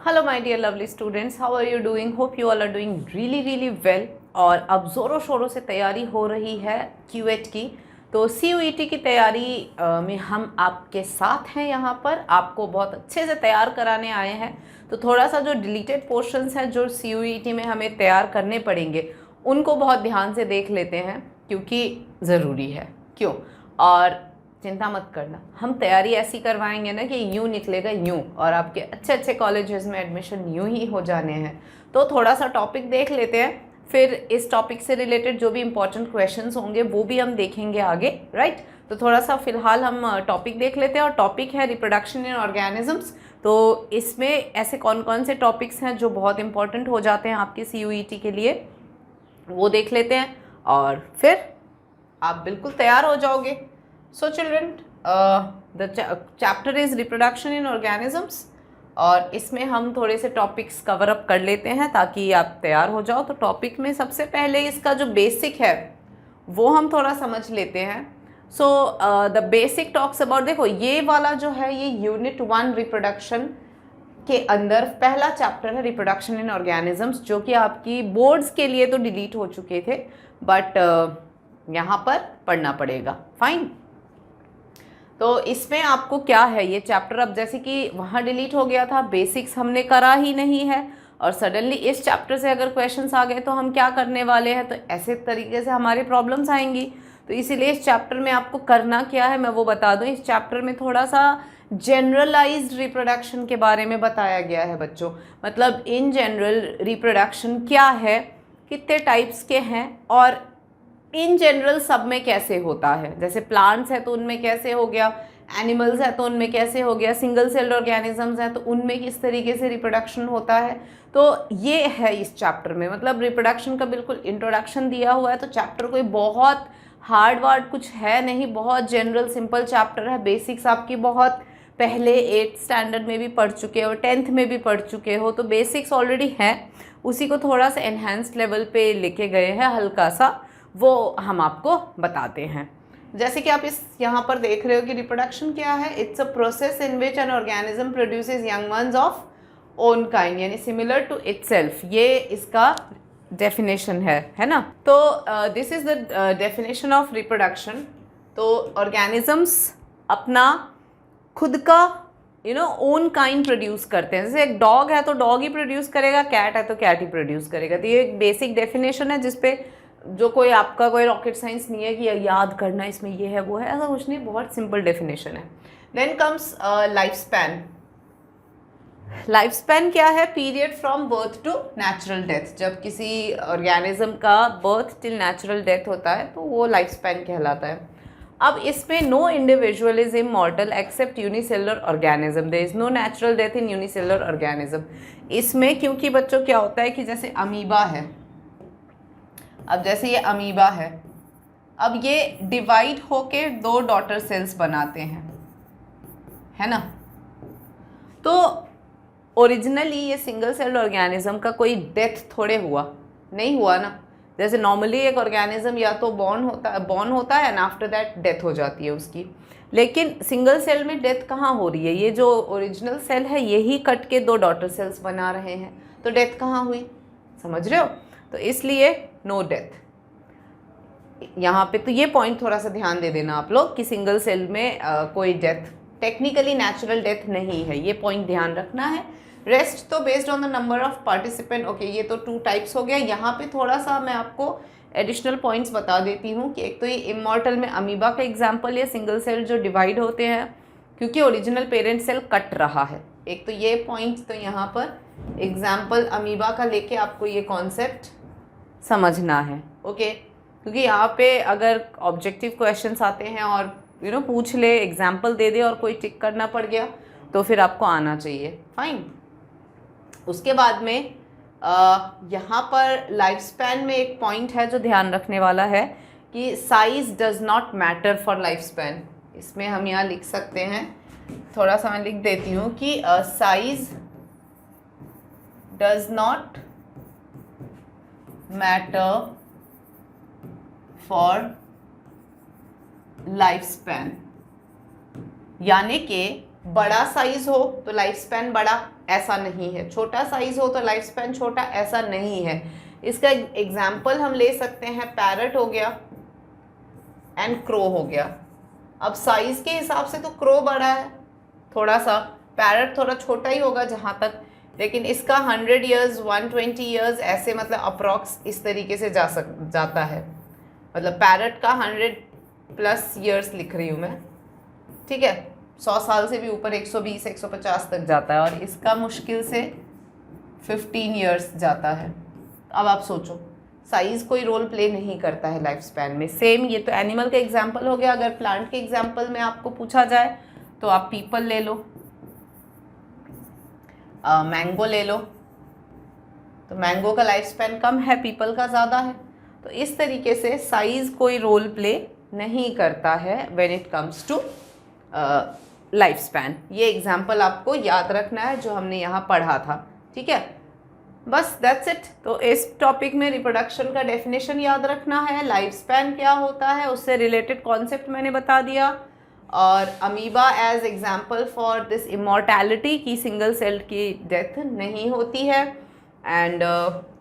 Hello my dear lovely students, how are you doing? Hope you all are doing really well. और अब ज़ोरों शोरों से तैयारी हो रही है क्यूएट की। तो सीयूईटी की तैयारी में हम आपके साथ हैं। यहाँ पर आपको बहुत अच्छे से तैयार कराने आए हैं। तो थोड़ा सा जो डिलीटेड पोर्शंस हैं जो सीयूईटी में हमें तैयार करने पड़ेंगे, उनको बहुत ध्यान से देख लेते हैं, क्योंकि ज़रूरी है। क्यों? और चिंता मत करना, हम तैयारी ऐसी करवाएंगे ना कि यूँ निकलेगा यूँ, और आपके अच्छे अच्छे कॉलेजेस में एडमिशन यूँ ही हो जाने हैं। तो थोड़ा सा टॉपिक देख लेते हैं, फिर इस टॉपिक से रिलेटेड जो भी इंपॉर्टेंट क्वेश्चंस होंगे वो भी हम देखेंगे आगे, राइट? तो थोड़ा सा फिलहाल हम टॉपिक देख लेते हैं, और टॉपिक है रिप्रोडक्शन इन ऑर्गेनिजम्स। तो इसमें ऐसे कौन कौन से टॉपिक्स हैं जो बहुत इंपॉर्टेंट हो जाते हैं आपकी सीयूईटी के लिए, वो देख लेते हैं, और फिर आप बिल्कुल तैयार हो जाओगे। So children, the chapter is reproduction in organisms, और इसमें हम थोड़े से टॉपिक्स कवर अप कर लेते हैं ताकि आप तैयार हो जाओ। तो टॉपिक में सबसे पहले इसका जो बेसिक है वो हम थोड़ा समझ लेते हैं। So the basic talks about, देखो ये वाला जो है ये यूनिट 1 रिप्रोडक्शन के अंदर पहला चैप्टर है, रिप्रोडक्शन इन ऑर्गेनिजम्स, जो कि आपकी बोर्ड्स के लिए तो डिलीट हो चुके थे, बट यहाँ पर पढ़ना पड़ेगा। फाइन। तो इसमें आपको क्या है, ये चैप्टर अब जैसे कि वहाँ डिलीट हो गया था, बेसिक्स हमने करा ही नहीं है, और सडनली इस चैप्टर से अगर क्वेश्चंस आ गए तो हम क्या करने वाले हैं, तो ऐसे तरीके से हमारी प्रॉब्लम्स आएंगी। तो इसीलिए इस चैप्टर में आपको करना क्या है मैं वो बता दूं। इस चैप्टर में थोड़ा सा जनरलाइज्ड रिप्रोडक्शन के बारे में बताया गया है बच्चों। मतलब इन जनरल रिप्रोडक्शन क्या है, कितने टाइप्स के हैं, और इन जनरल सब में कैसे होता है। जैसे प्लांट्स है तो उनमें कैसे हो गया, एनिमल्स है तो उनमें कैसे हो गया, सिंगल सेल्ड ऑर्गेनिजम्स हैं तो उनमें किस तरीके से रिप्रोडक्शन होता है। तो ये है इस चैप्टर में, मतलब रिप्रोडक्शन का बिल्कुल इंट्रोडक्शन दिया हुआ है। तो चैप्टर कोई बहुत हार्ड वार्ड कुछ है नहीं, बहुत जनरल सिंपल चैप्टर है। बेसिक्स आपकी बहुत पहले 8th स्टैंडर्ड में भी पढ़ चुके हो, 10th में भी पढ़ चुके हो, तो बेसिक्स ऑलरेडी है। उसी को थोड़ा सा एनहेंस्ड लेवल पे लेके गए हैं हल्का सा, वो हम आपको बताते हैं। जैसे कि आप इस यहाँ पर देख रहे हो कि रिप्रोडक्शन क्या है, it's a process in which an organism produces young ones of own kind, यानी सिमिलर टू इटसेल्फ। ये इसका डेफिनेशन है ना। तो this is the definition of reproduction. तो ऑर्गेनिजम्स अपना खुद का ओन काइंड प्रोड्यूस करते हैं। जैसे एक डॉग है तो डॉग ही प्रोड्यूस करेगा, कैट है तो कैट ही प्रोड्यूस करेगा। तो ये एक बेसिक डेफिनेशन है जिसपे जो कोई आपका कोई रॉकेट साइंस नहीं है कि याद करना इसमें ये है वो है, ऐसा कुछ नहीं, बहुत सिंपल डेफिनेशन है। Then comes life span. Life span क्या है? Period from birth to natural death. जब किसी ऑर्गेनिज्म का बर्थ टिल नेचुरल डेथ होता है तो वो लाइफ स्पैन कहलाता है। अब इसमें no individual is immortal except unicellular organism, there is no natural death in unicellular organism. इसमें क्योंकि बच्चों क्या होता है कि जैसे अमीबा है, अब जैसे ये अमीबा है, अब ये डिवाइड होके 2 डॉटर सेल्स बनाते हैं, है ना। तो ओरिजिनली ये सिंगल सेल्ड ऑर्गेनिज्म का कोई डेथ थोड़े नहीं हुआ ना। जैसे नॉर्मली एक ऑर्गेनिज्म या तो बॉर्न होता है एंड आफ्टर दैट डेथ हो जाती है उसकी, लेकिन सिंगल सेल में डेथ कहाँ हो रही है? ये जो ओरिजिनल सेल है यही कट के 2 डॉटर सेल्स बना रहे हैं, तो डेथ कहाँ हुई? समझ रहे हो? तो इसलिए नो डेथ यहाँ पे। तो ये पॉइंट थोड़ा सा ध्यान दे देना आप लोग कि सिंगल सेल में कोई डेथ, टेक्निकली नेचुरल डेथ नहीं है, ये पॉइंट ध्यान रखना है। रेस्ट तो based on the number of participant. Okay, ये तो 2 टाइप्स हो गया। यहाँ पे थोड़ा सा मैं आपको एडिशनल पॉइंट्स बता देती हूँ कि एक तो ये इमॉर्टल में अमीबा का एग्जाम्पल है, सिंगल सेल जो डिवाइड होते हैं क्योंकि ओरिजिनल पेरेंट सेल कट रहा है। एक तो ये पॉइंट, तो यहाँ पर एग्जाम्पल अमीबा का लेके आपको ये कॉन्सेप्ट समझना है। ओके, क्योंकि यहाँ पे अगर ऑब्जेक्टिव क्वेश्चंस आते हैं और पूछ ले, एग्जाम्पल दे दे और कोई टिक करना पड़ गया तो फिर आपको आना चाहिए। फाइन। उसके बाद में यहाँ पर लाइफ स्पैन में एक पॉइंट है जो ध्यान रखने वाला है कि size does not matter for life span. इसमें हम यहाँ लिख सकते हैं, थोड़ा सा मैं लिख देती हूँ कि size does not matter for life span, यानी कि बड़ा साइज हो तो लाइफ स्पैन बड़ा, ऐसा नहीं है। छोटा साइज हो तो लाइफ स्पैन छोटा, ऐसा नहीं है। इसका एग्जाम्पल हम ले सकते हैं, पैरट हो गया एंड क्रो हो गया। अब साइज के हिसाब से तो क्रो बड़ा है थोड़ा सा, पैरट थोड़ा छोटा ही होगा जहाँ तक, लेकिन इसका 100 ईयर्स 120 ईयर्स ऐसे मतलब अप्रॉक्स इस तरीके से जाता है। मतलब पैरट का 100+ ईयर्स लिख रही हूँ मैं, ठीक है, 100 साल से भी ऊपर 120 150 तक जाता है, और इसका मुश्किल से 15 ईयर्स जाता है। अब आप सोचो, साइज कोई रोल प्ले नहीं करता है लाइफ स्पैन में। सेम ये तो एनिमल का एग्जाम्पल हो गया। अगर प्लांट के एग्जाम्पल में आपको पूछा जाए तो आप पीपल ले लो, मैंगो ले लो, तो मैंगो का लाइफ स्पैन कम है, पीपल का ज़्यादा है। तो इस तरीके से साइज कोई रोल प्ले नहीं करता है when it comes to life span. ये एग्जाम्पल आपको याद रखना है जो हमने यहाँ पढ़ा था, ठीक है, बस दैट्स इट। तो इस टॉपिक में रिप्रोडक्शन का डेफिनेशन याद रखना है, लाइफ स्पैन क्या होता है उससे रिलेटेड कॉन्सेप्ट मैंने बता दिया, और amoeba as example for this immortality की सिंगल सेल की डेथ नहीं होती है, and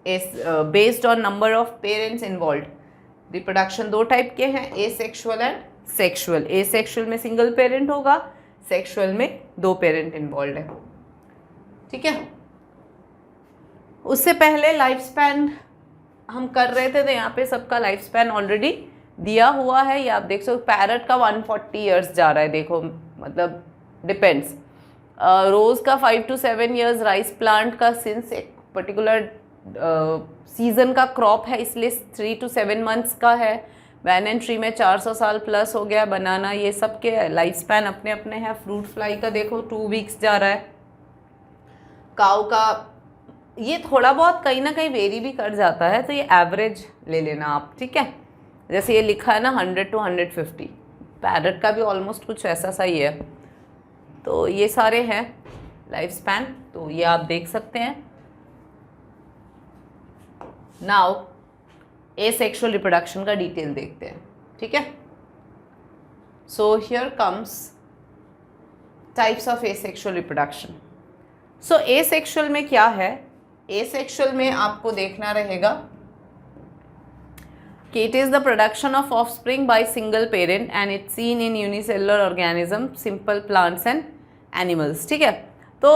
is based on number of parents involve. Reproduction 2 type के हैं, एसेक्सुअल एंड सेक्सुअल। एसेक्सुअल में सिंगल पेरेंट होगा, सेक्सुअल में 2 पेरेंट इन्वॉल्व है, ठीक है। उससे पहले लाइफ स्पैन हम कर रहे थे, तो यहाँ पे सबका लाइफ स्पैन ऑलरेडी दिया हुआ है। ये आप देख सकते हो, पैरट का 140 ईयर्स जा रहा है, देखो मतलब डिपेंड्स। रोज़ का 5 to 7 ईयर्स, राइस प्लांट का सिंस एक पर्टिकुलर सीजन का क्रॉप है इसलिए 3 to 7 मंथ्स का है। बैनन ट्री में 400 साल प्लस हो गया, बनाना, ये सब के लाइफ स्पैन अपने अपने हैं। फ्रूट फ्लाई का देखो 2 वीक्स जा रहा है। काऊ का ये थोड़ा बहुत कहीं ना कहीं वेरी भी कर जाता है, तो ये एवरेज ले लेना आप, ठीक है। जैसे ये लिखा है ना 100 to 150, पैरट का भी ऑलमोस्ट कुछ ऐसा सा ही है। तो ये सारे हैं लाइफ स्पैन, तो ये आप देख सकते हैं। नाउ एसेक्सुअल रिप्रोडक्शन का डिटेल देखते हैं, ठीक है। So here comes types of asexual reproduction. So asexual में क्या है, एसेक्सुअल में आपको देखना रहेगा कि it is the production of offspring by single parent and it's seen in unicellular organism, simple plants and animals, ठीक है। तो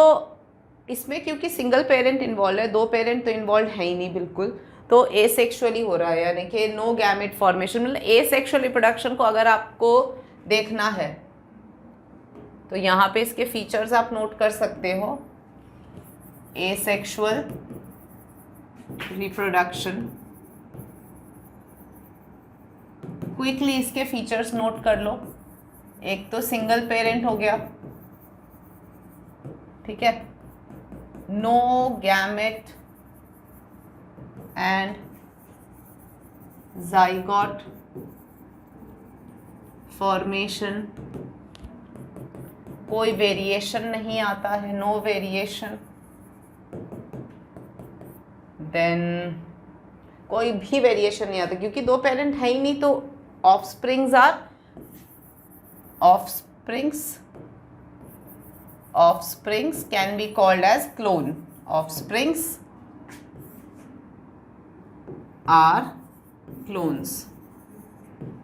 इसमें क्योंकि सिंगल पेरेंट इन्वॉल्व है, 2 पेरेंट तो इन्वॉल्व है ही नहीं बिल्कुल, तो एसेक्सुअली हो रहा है, यानी कि नो गैमेट फॉर्मेशन। मतलब एसेक्सुअल रिप्रोडक्शन को अगर आपको देखना है तो यहाँ पे इसके फीचर्स आप नोट कर सकते हो। एसेक्सुअल रिप्रोडक्शन, क्विकली इसके फीचर्स नोट कर लो। एक तो सिंगल पेरेंट हो गया, ठीक है, no gamete and zygote formation, कोई वेरिएशन नहीं आता है, नो वेरिएशन। देन कोई भी वेरिएशन नहीं आता क्योंकि 2 पेरेंट है ही नहीं, तो offsprings are offsprings can be called as clone. Offsprings are clones,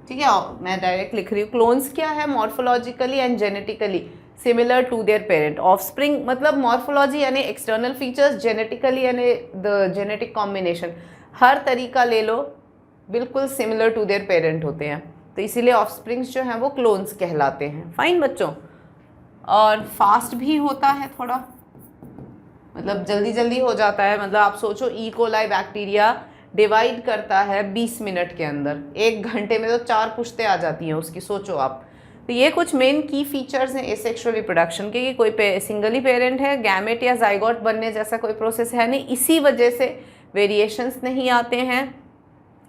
ठीक है। मैं डायरेक्ट लिख रही हूँ। क्लोन्स क्या है, morphologically and genetically similar to their parent. Offspring मतलब मॉर्फोलॉजी यानी एक्सटर्नल फीचर्स, जेनेटिकली यानी द जेनेटिक कॉम्बिनेशन, हर तरीका ले लो बिल्कुल सिमिलर टू देयर पेरेंट होते हैं, तो इसीलिए ऑफस्प्रिंग्स जो हैं वो क्लोन्स कहलाते हैं। फाइन बच्चों, और फास्ट भी होता है थोड़ा, मतलब जल्दी जल्दी हो जाता है। मतलब आप सोचो ई कोलाई बैक्टीरिया डिवाइड करता है 20 मिनट के अंदर, 1 घंटे में तो 4 पुश्तें आ जाती हैं उसकी, सोचो आप। तो ये कुछ मेन की फीचर्स हैं एसेक्सुअल रिप्रोडक्शन के, कि कोई सिंगल ही पेरेंट है, गैमेट या जाइगोट बनने जैसा कोई प्रोसेस है नहीं, इसी वजह से वेरिएशंस नहीं आते हैं,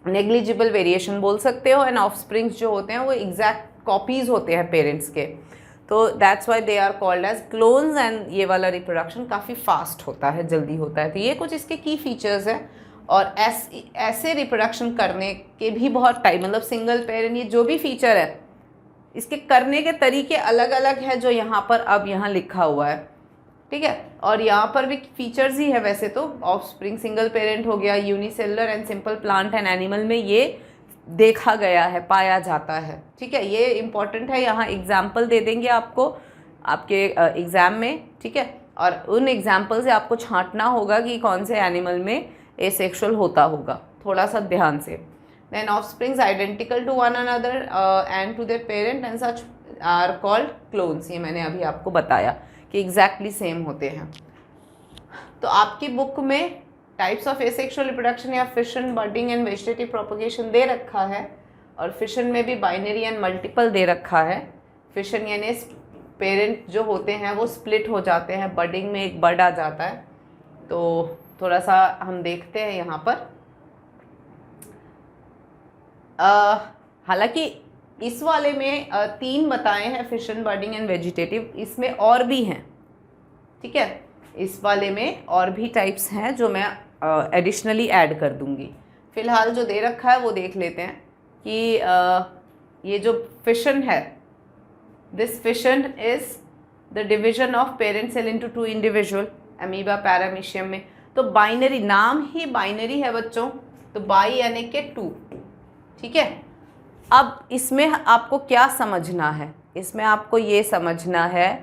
नेग्लिजिबल वेरिएशन बोल सकते हो। एंड ऑफस्प्रिंग्स जो होते हैं वो एग्जैक्ट कॉपीज होते हैं पेरेंट्स के, तो that's why they are called as clones. And ये वाला रिप्रोडक्शन काफ़ी फास्ट होता है, जल्दी होता है। तो ये कुछ इसके की फीचर्स हैं। और ऐसे रिप्रोडक्शन करने के भी बहुत टाइम, मतलब सिंगल पेरेंट, ये जो भी फीचर है इसके करने के तरीके अलग अलग है, जो यहाँ पर अब यहाँ लिखा हुआ है। ठीक है। और यहाँ पर भी फीचर्स ही है वैसे तो, ऑफस्प्रिंग सिंगल पेरेंट हो गया, unicellular and simple plant and animal में ये देखा गया है, पाया जाता है, ठीक है। ये इंपॉर्टेंट है, यहाँ एग्जाम्पल दे देंगे आपको आपके एग्ज़ाम में, ठीक है। और उन एग्जाम्पल से आपको छांटना होगा कि कौन से एनिमल में एसेक्सुअल होता होगा, थोड़ा सा ध्यान से। Then offsprings identical to one another and to their parent and such are called clones, ये मैंने अभी आपको बताया कि एग्जैक्टली सेम होते हैं। तो आपकी बुक में टाइप्स ऑफ एसेक्सुअल रिप्रोडक्शन या fission, budding and vegetative propagation दे रखा है, और फिशन में भी बाइनरी एंड मल्टीपल दे रखा है। फिशन यानी पेरेंट जो होते हैं वो स्प्लिट हो जाते हैं, बडिंग में एक बड आ जाता है। तो थोड़ा सा हम देखते हैं यहाँ पर। हालांकि इस वाले में 3 बताए हैं, फिशन, बडिंग एंड वेजिटेटिव, इसमें और भी हैं, ठीक है। इस वाले में और भी टाइप्स हैं जो मैं एडिशनली ऐड कर दूंगी। फिलहाल जो दे रखा है वो देख लेते हैं कि ये जो फिशन है, this fission is the division of parent cell into 2 individual, amoeba paramecium में। तो बाइनरी, नाम ही बाइनरी है बच्चों, तो बाई यानी के 2, ठीक है। अब इसमें आपको क्या समझना है, इसमें आपको ये समझना है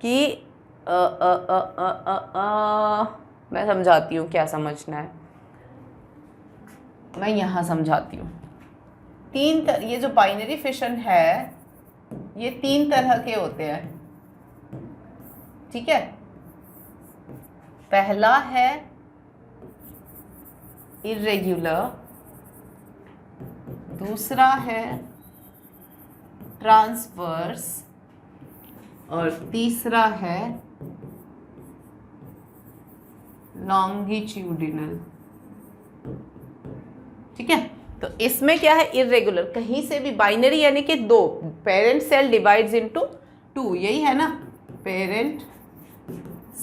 कि मैं समझाती हूँ क्या समझना है, मैं यहाँ समझाती हूँ। ये जो बाइनरी फिशन है ये 3 तरह के होते हैं, ठीक है। पहला है इर्रेगुलर, दूसरा है ट्रांसवर्स, और तीसरा है लॉन्गिट्यूडिनल, ठीक है। तो इसमें क्या है, इर्रेगुलर, कहीं से भी, बाइनरी यानी कि 2, पेरेंट सेल डिवाइड्स इनटू 2, यही है ना, parent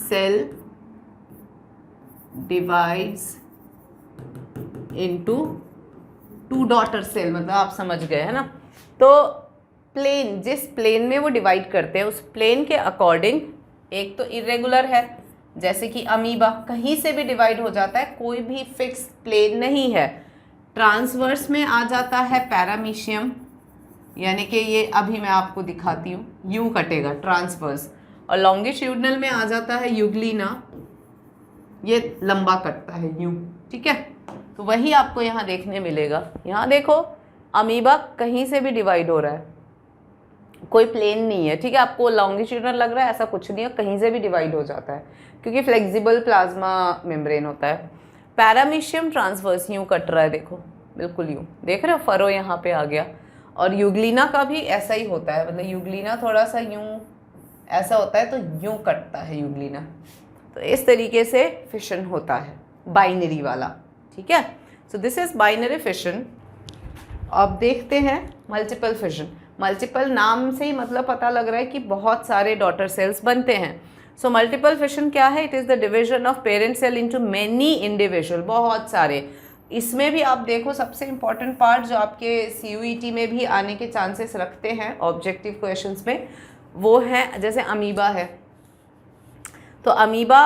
cell divides into 2 daughter cell, मतलब आप समझ गए है ना। तो प्लेन, जिस प्लेन में वो डिवाइड करते हैं उस प्लेन के अकॉर्डिंग, एक तो इर्रेगुलर है जैसे कि अमीबा, कहीं से भी डिवाइड हो जाता है, कोई भी फिक्स प्लेन नहीं है। ट्रांसवर्स में आ जाता है पैरामीशियम, यानी कि ये अभी मैं आपको दिखाती हूँ, यूं कटेगा ट्रांसवर्स, और लॉन्गिट्यूडनल में आ जाता है यूग्लिना, ये लंबा कटता है यूं, ठीक है। तो वही आपको यहाँ देखने मिलेगा। यहाँ देखो अमीबा कहीं से भी डिवाइड हो रहा है, कोई प्लेन नहीं है, ठीक है। आपको लॉन्गिट्यूडनल लग रहा है, ऐसा कुछ नहीं है, कहीं से भी डिवाइड हो जाता है क्योंकि फ्लेक्सिबल प्लाज्मा मेम्ब्रेन होता है। पैरामीशियम ट्रांसवर्स यूँ कट रहा है, देखो बिल्कुल यूँ, देख रहे हो, फरो यहाँ पे आ गया। और यूग्लिना का भी ऐसा ही होता है, मतलब यूग्लिना थोड़ा सा यूँ ऐसा होता है, तो यूँ कटता है यूग्लिना। तो इस तरीके से फिशन होता है बाइनरी वाला, ठीक है। So this is binary fission. अब देखते हैं मल्टीपल फिशन। मल्टीपल नाम से ही मतलब पता लग रहा है कि बहुत सारे डॉटर सेल्स बनते हैं। सो मल्टीपल फिशन क्या है, it is the division of parent cell into many individual, बहुत सारे। इसमें भी आप देखो सबसे इम्पॉर्टेंट पार्ट जो आपके CUET में भी आने के चांसेस रखते हैं ऑब्जेक्टिव क्वेश्चंस में, वो है जैसे अमीबा है। तो अमीबा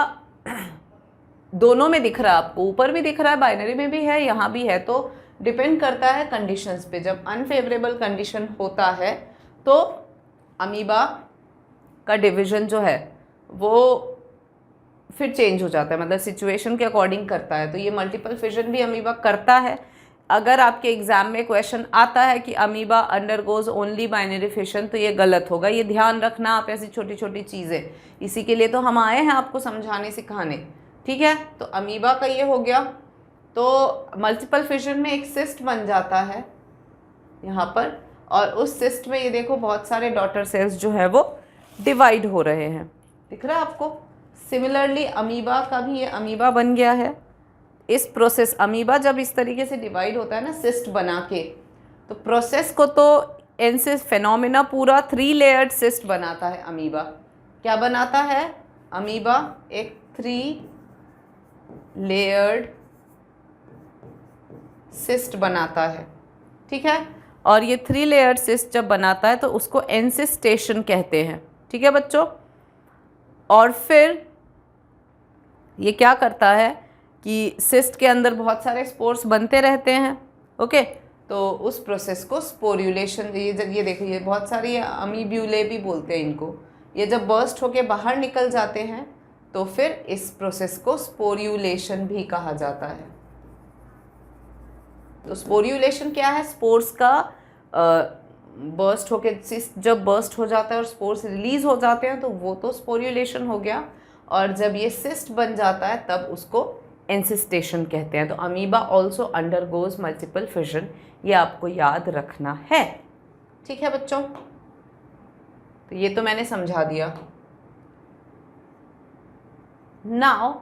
दोनों में दिख रहा है आपको, ऊपर भी दिख रहा है, बाइनरी में भी है, यहाँ भी है। तो डिपेंड करता है कंडीशंस पे। जब अनफेवरेबल कंडीशन होता है तो अमीबा का डिवीजन जो है वो फिर चेंज हो जाता है, मतलब सिचुएशन के अकॉर्डिंग करता है। तो ये मल्टीपल फिशन भी अमीबा करता है। अगर आपके एग्जाम में क्वेश्चन आता है कि amoeba undergoes only binary fission, तो ये गलत होगा, ये ध्यान रखना आप, ऐसी छोटी छोटी चीज़ें। इसी के लिए तो हम आए हैं आपको समझाने सिखाने, ठीक है। तो अमीबा का ये हो गया। तो मल्टीपल फिशन में एक सिस्ट बन जाता है यहाँ पर, और उस सिस्ट में ये देखो बहुत सारे डॉटर सेल्स जो है वो डिवाइड हो रहे हैं, दिख रहा है आपको। सिमिलरली अमीबा का भी ये अमीबा बन गया है। इस प्रोसेस, अमीबा जब इस तरीके से डिवाइड होता है ना सिस्ट बना के, तो प्रोसेस को तो एंसिस फेनोमेना पूरा 3 लेयर्ड सिस्ट बनाता है अमीबा। क्या बनाता है अमीबा? एक 3 लेयर्ड सिस्ट बनाता है, ठीक है। और ये 3 लेयर्ड सिस्ट जब बनाता है तो उसको एंसिस्टेशन कहते हैं, ठीक है बच्चों। और फिर ये क्या करता है कि सिस्ट के अंदर बहुत सारे स्पोर्स बनते रहते हैं। ओके, तो उस प्रोसेस को स्पोर्यूलेशन, ये देखिए ये बहुत सारी अमीब्यूले भी बोलते हैं इनको, ये जब बर्स्ट होके बाहर निकल जाते हैं तो फिर इस प्रोसेस को स्पोर्यूलेशन भी कहा जाता है। तो स्पोर्यूलेशन क्या है? स्पोर्स का बर्स्ट होके, जब बर्स्ट हो जाता है और स्पोर्स रिलीज हो जाते हैं तो वो तो स्पोर्यूलेशन हो गया, और जब ये सिस्ट बन जाता है तब उसको एंसिस्टेशन कहते हैं। तो amoeba also undergoes multiple fission, ये आपको याद रखना है। ठीक है बच्चों, तो ये तो मैंने समझा दिया। नाउ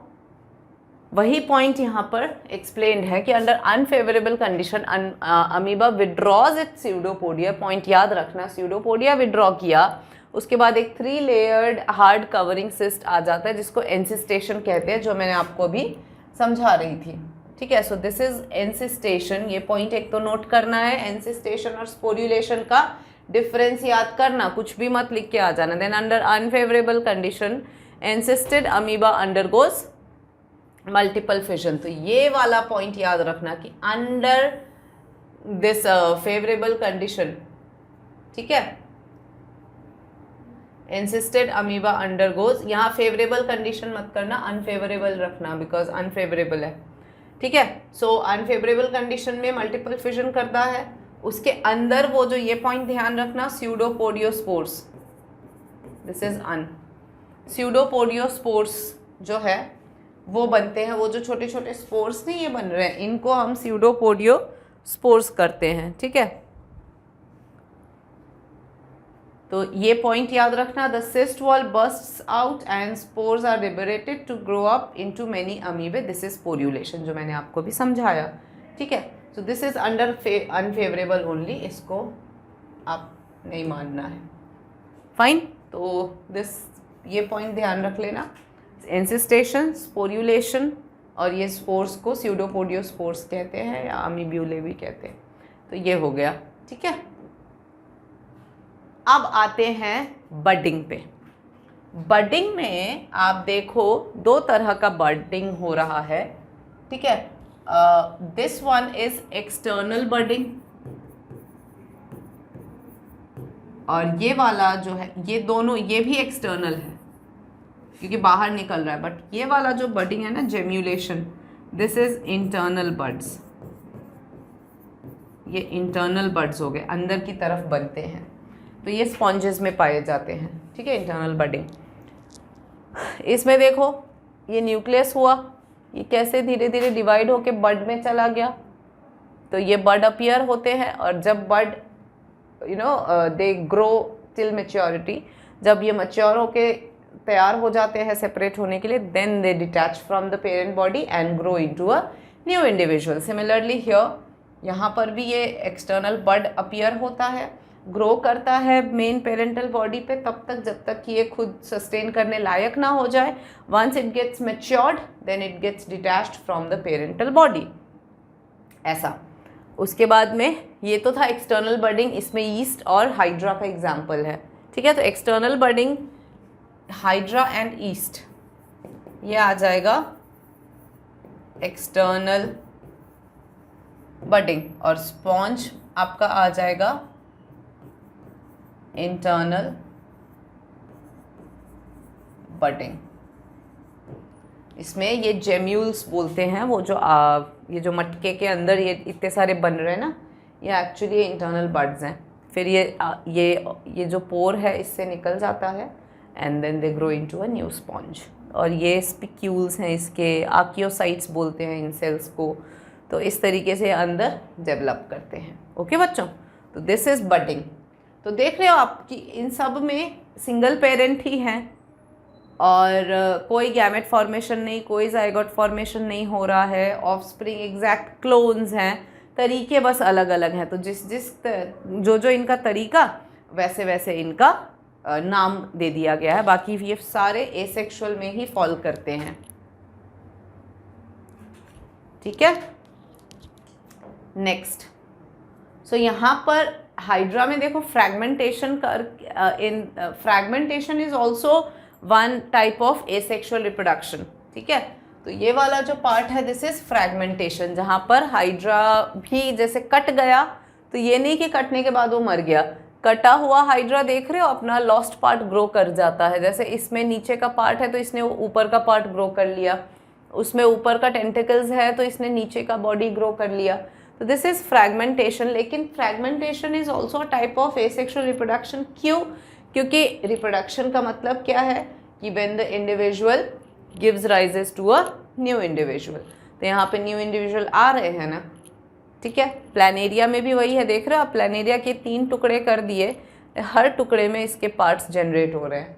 वही पॉइंट यहाँ पर एक्सप्लेन्ड है कि under unfavourable condition amoeba withdraws it's pseudopodia. Point याद रखना, स्यूडोपोडिया विड्रॉ किया, उसके बाद एक 3 लेयर्ड हार्ड कवरिंग सिस्ट आ जाता है जिसको एंसिस्टेशन कहते हैं, जो मैंने आपको अभी समझा रही थी। ठीक है, सो दिस इज एंसिस्टेशन। ये पॉइंट एक तो नोट करना है, एंसिस्टेशन और स्पोर्यूलेशन का डिफरेंस याद करना, कुछ भी मत लिख के आ जाना। Then under unfavourable condition encysted amoeba undergoes multiple fission. तो ये वाला पॉइंट याद रखना कि अंडर दिस फेवरेबल कंडीशन, ठीक है, एंसिस्टेड अमीबा अंडरगोज, यहाँ फेवरेबल कंडीशन मत करना, अनफेवरेबल रखना, बिकॉज अनफेवरेबल है। ठीक है, सो अनफेवरेबल कंडीशन में मल्टीपल फिजन करता है, उसके अंदर वो जो ये पॉइंट ध्यान रखना, स्यूडोपोडियोस्पोर्स, दिस इज अन स्यूडोपोडियोस्पोर्स जो है वो बनते हैं, वो जो छोटे छोटे स्पोर्स नहीं ये बन रहे हैं, इनको हम स्यूडोपोडियोस्पोर्स करते हैं। ठीक है, तो ये पॉइंट याद रखना, the cyst wall bursts out and spores are liberated to grow up into many amoebae, this is sporulation, जो मैंने आपको भी समझाया। ठीक है, so this is under unfavourable only, इसको आप नहीं मानना है। फाइन, तो दिस ये पॉइंट ध्यान रख लेना, एंसिस्टेशन, स्पोर्यूलेशन, और ये स्पोर्स को स्यूडोपोडियोस्पोर्स कहते हैं या अमीब्यूले भी कहते हैं। तो ये हो गया। ठीक है, अब आते हैं बडिंग पे। बडिंग में आप देखो 2 तरह का बडिंग हो रहा है। ठीक है, this one is external budding, और ये वाला जो है, ये दोनों, ये भी एक्सटर्नल है क्योंकि बाहर निकल रहा है, बट ये वाला जो बडिंग है ना, जेम्यूलेशन, दिस इज इंटरनल बड्स। ये इंटरनल बड्स हो गए, अंदर की तरफ बनते हैं, तो ये स्पॉन्जेस में पाए जाते हैं। ठीक है, इंटरनल बडिंग। इसमें देखो ये न्यूक्लियस हुआ, ये कैसे धीरे धीरे डिवाइड होके बड में चला गया, तो ये बड अपीयर होते हैं, और जब बड दे ग्रो टिल मैच्योरिटी, जब ये मैच्योर होके तैयार हो जाते हैं सेपरेट होने के लिए, then they detach from the parent body and grow into a new individual. Similarly here, यहाँ पर भी ये एक्सटर्नल बड अपीयर होता है, ग्रो करता है मेन पेरेंटल बॉडी पे तब तक जब तक कि ये खुद सस्टेन करने लायक ना हो जाए। Once it gets matured then it gets detached from the parental body, ऐसा। उसके बाद में ये तो था एक्सटर्नल बडिंग, इसमें ईस्ट और हाइड्रा का एग्जाम्पल है। ठीक है, तो external budding, hydra and yeast, ये आ जाएगा एक्सटर्नल बडिंग, और स्पॉन्ज आपका आ जाएगा इंटरनल बडिंग। इसमें ये जेम्यूल्स बोलते हैं, वो जो ये जो मटके के अंदर ये इतने सारे बन रहे हैं ना, ये एक्चुअली इंटरनल बड्स हैं। फिर ये जो पोर है इससे निकल जाता है, and then they grow into a new sponge. और ये स्पिक्यूल्स हैं इसके, आर्कियोसाइट्स बोलते हैं इन सेल्स को, तो इस तरीके से अंदर डेवलप करते हैं। ओके बच्चों, तो दिस इज बडिंग। तो देख रहे हो आप कि इन सब में सिंगल पेरेंट ही हैं, और कोई गैमेट फॉर्मेशन नहीं, कोई जाइगोट फॉर्मेशन नहीं हो रहा है, ऑफस्प्रिंग एग्जैक्ट क्लोन्स हैं, तरीके बस अलग अलग हैं। तो जो इनका तरीका वैसे वैसे इनका नाम दे दिया गया है, बाकी ये सारे एसेक्सुअल में ही फॉल करते हैं। ठीक है, नेक्स्ट। सो यहाँ पर हाइड्रा में देखो fragmentation fragmentation is also one type of asexual reproduction. ठीक है, तो ये वाला जो पार्ट है दिस इज फ्रैगमेंटेशन, जहाँ पर हाइड्रा भी जैसे कट गया, तो ये नहीं कि कटने के बाद वो मर गया, कटा हुआ हाइड्रा देख रहे हो अपना लॉस्ट पार्ट ग्रो कर जाता है। जैसे इसमें नीचे का पार्ट है तो इसने ऊपर का पार्ट ग्रो कर लिया, उसमें ऊपर का टेंटिकल्स है तो इसने नीचे का बॉडी ग्रो कर लिया। तो दिस इज फ्रैगमेंटेशन। लेकिन fragmentation is also type of asexual reproduction. क्यों? क्योंकि रिप्रोडक्शन का मतलब क्या है कि when the individual gives rises to a new individual. तो यहाँ पे न्यू इंडिविजुअल आ रहे हैं ना, ठीक है। प्लानेरिया में भी वही है, देख रहे हो आप, प्लानेरिया के 3 टुकड़े कर दिए, हर टुकड़े में इसके पार्ट्स जनरेट हो रहे हैं।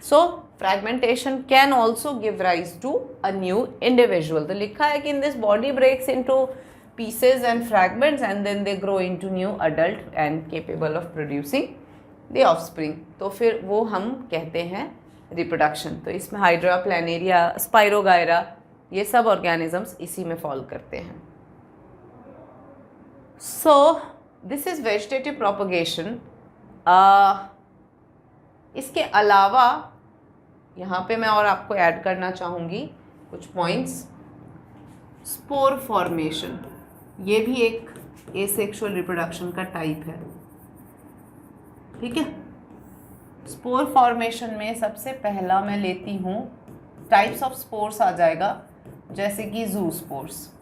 So fragmentation can also give rise to a new individual. तो लिखा है कि in this body breaks into pieces and fragments and then they grow into new adult and capable of producing the offspring। तो फिर वो हम कहते हैं रिप्रोडक्शन। तो इसमें हाइड्रा, प्लानेरिया, स्पाइरोगायरा, ये सब ऑर्गेनिजम्स इसी में फॉल करते हैं। सो दिस इज वेजिटेटिव प्रोपगेशन। इसके अलावा यहाँ पे मैं और आपको ऐड करना चाहूँगी कुछ पॉइंट्स। स्पोर फॉर्मेशन, ये भी एक एसेक्सुअल रिप्रोडक्शन का टाइप है, ठीक है। स्पोर फॉर्मेशन में सबसे पहला मैं लेती हूँ टाइप्स ऑफ स्पोर्स आ जाएगा, जैसे कि जूस्पोर्स।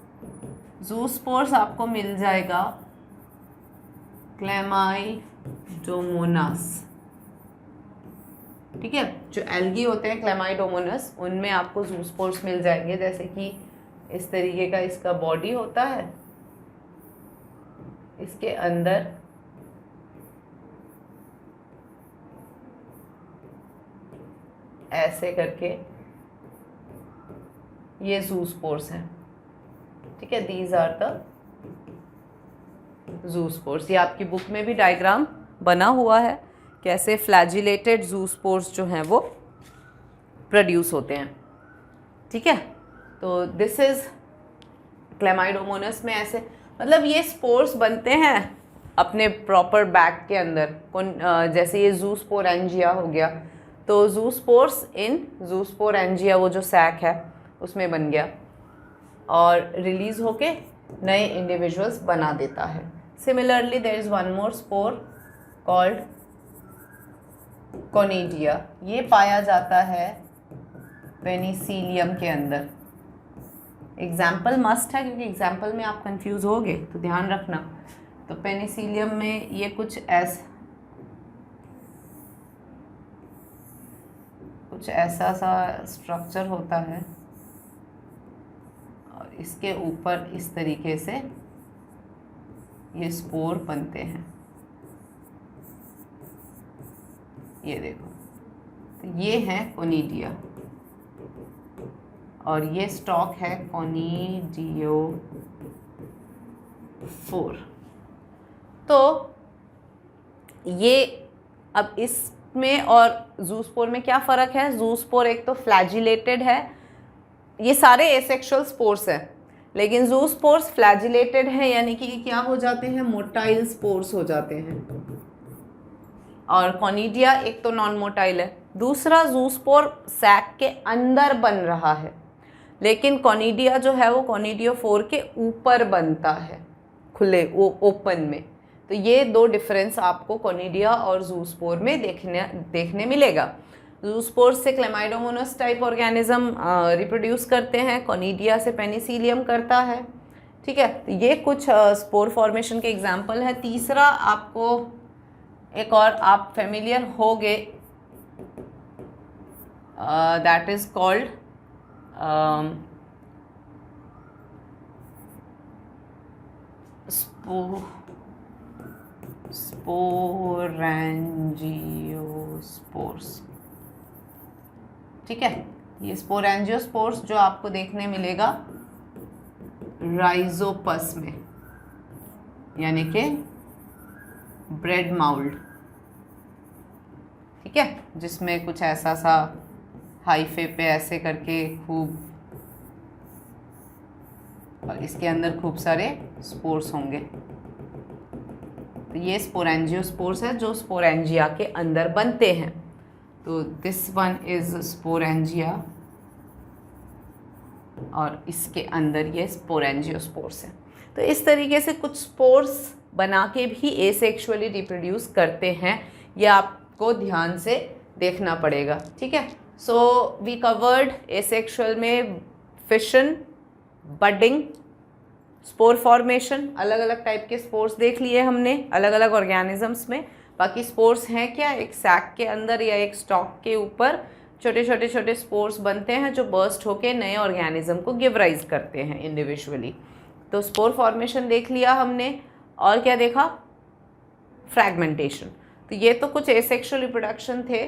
जूस्पोर्स आपको मिल जाएगा क्लेमाइडोमोनास, ठीक है। जो एल्गी होते हैं क्लेमाइडोमोनास, उनमें आपको जूस्पोर्स मिल जाएंगे। जैसे कि इस तरीके का इसका बॉडी होता है, इसके अंदर ऐसे करके ये जूस्पोर्स हैं, ठीक है। These are the zoospores. ये आपकी बुक में भी डायग्राम बना हुआ है कैसे फ्लैजिलेटेड जूस्पोर्स जो हैं वो प्रोड्यूस होते हैं, ठीक है। तो दिस इज क्लेमाइडोमोनास में ऐसे, मतलब ये स्पोर्स बनते हैं अपने प्रॉपर बैग के अंदर। जैसे ये जूस्पोरेंजिया हो गया, तो जूस्पोर्स इन जूस्पोरेंजिया, वो जो सैक है उसमें बन गया और रिलीज होके नए इंडिविजुअल्स बना देता है। Similarly there is one more spore called conidia. ये पाया जाता है पेनिसिलियम के अंदर। एग्जाम्पल मस्ट है क्योंकि एग्जाम्पल में आप कंफ्यूज होगे, तो ध्यान रखना। तो पेनिसिलियम में ये कुछ ऐसा सा स्ट्रक्चर होता है और इसके ऊपर इस तरीके से ये स्पोर बनते हैं, ये देखो। तो ये है कोनिडिया और ये स्टॉक है कोनिडियोफोर। तो ये अब इसमें और जूस्पोर में क्या फ़र्क है? जूस्पोर एक तो फ्लैजिलेटेड है, ये सारे एसेक्सुअल स्पोर्स हैं, लेकिन जूस्पोर्स फ्लैजिलेटेड है, यानी कि क्या हो जाते हैं, मोटाइल स्पोर्स हो जाते हैं। और कोनिडिया एक तो नॉन मोटाइल है, दूसरा जूस्पोर सैक के अंदर बन रहा है, लेकिन कोनिडिया जो है वो कोनिडियोफोर के ऊपर बनता है, खुले ओपन में। तो ये दो डिफरेंस आपको कोनिडिया और जूस्पोर में देखने मिलेगा। जूस्पोर से क्लेमाइडोमोनास टाइप ऑर्गेनिज्म रिप्रोड्यूस करते हैं, कोनिडिया से पेनिसिलियम करता है, ठीक है। तो ये कुछ स्पोर फॉर्मेशन के एग्जाम्पल है। तीसरा आपको एक और आप फेमिलियर होगे, दैट इज कॉल्ड स्पोरेंजियोस्पोर्स, ठीक है। ये स्पोरेंजियोस्पोर्स जो आपको देखने मिलेगा राइजोपस में, यानी कि ब्रेड माउल्ड, ठीक है, जिसमें कुछ ऐसा सा हाइफे पे ऐसे करके खूब, और इसके अंदर खूब सारे स्पोर्स होंगे। तो ये स्पोरेंजियोस्पोर्स है जो स्पोरेंजिया के अंदर बनते हैं। तो दिस वन इज स्पोरेंजिया और इसके अंदर ये स्पोरेंजियोस्पोर्स हैं। तो इस तरीके से कुछ स्पोर्स बना के भी एसेक्सुअली रिप्रोड्यूस करते हैं, ये आपको ध्यान से देखना पड़ेगा, ठीक है। सो वी कवर्ड एसेक्सुअल में फिशन, बडिंग, स्पोर फॉर्मेशन, अलग अलग टाइप के स्पोर्स देख लिए हमने अलग अलग ऑर्गेनिजम्स में। बाकी स्पोर्स हैं क्या, एक सैक के अंदर या एक स्टॉक के ऊपर छोटे छोटे छोटे स्पोर्स बनते हैं जो बर्स्ट होके नए ऑर्गेनिज्म को गिव राइज करते हैं इंडिविजुअली। तो स्पोर फॉर्मेशन देख लिया हमने, और क्या देखा, फ्रैगमेंटेशन। तो ये तो कुछ एसेक्सुअल रिप्रोडक्शन थे।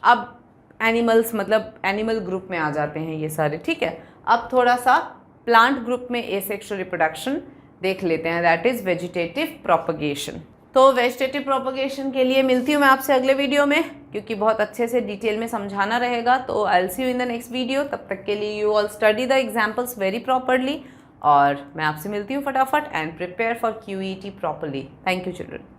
अब एनिमल्स, मतलब एनिमल ग्रुप में आ जाते हैं ये सारे, ठीक है। अब थोड़ा सा प्लांट ग्रुप में एसेक्सुअल रिप्रोडक्शन देख लेते हैं, दैट इज़ वेजिटेटिव प्रोपगेशन। तो वेजिटेटिव प्रोपगेशन के लिए मिलती हूँ मैं आपसे अगले वीडियो में, क्योंकि बहुत अच्छे से डिटेल में समझाना रहेगा। तो I will see you in the next video. तब तक के लिए you all study the examples very properly, और मैं आपसे मिलती हूँ फटाफट, and prepare for QET properly. Thank you children.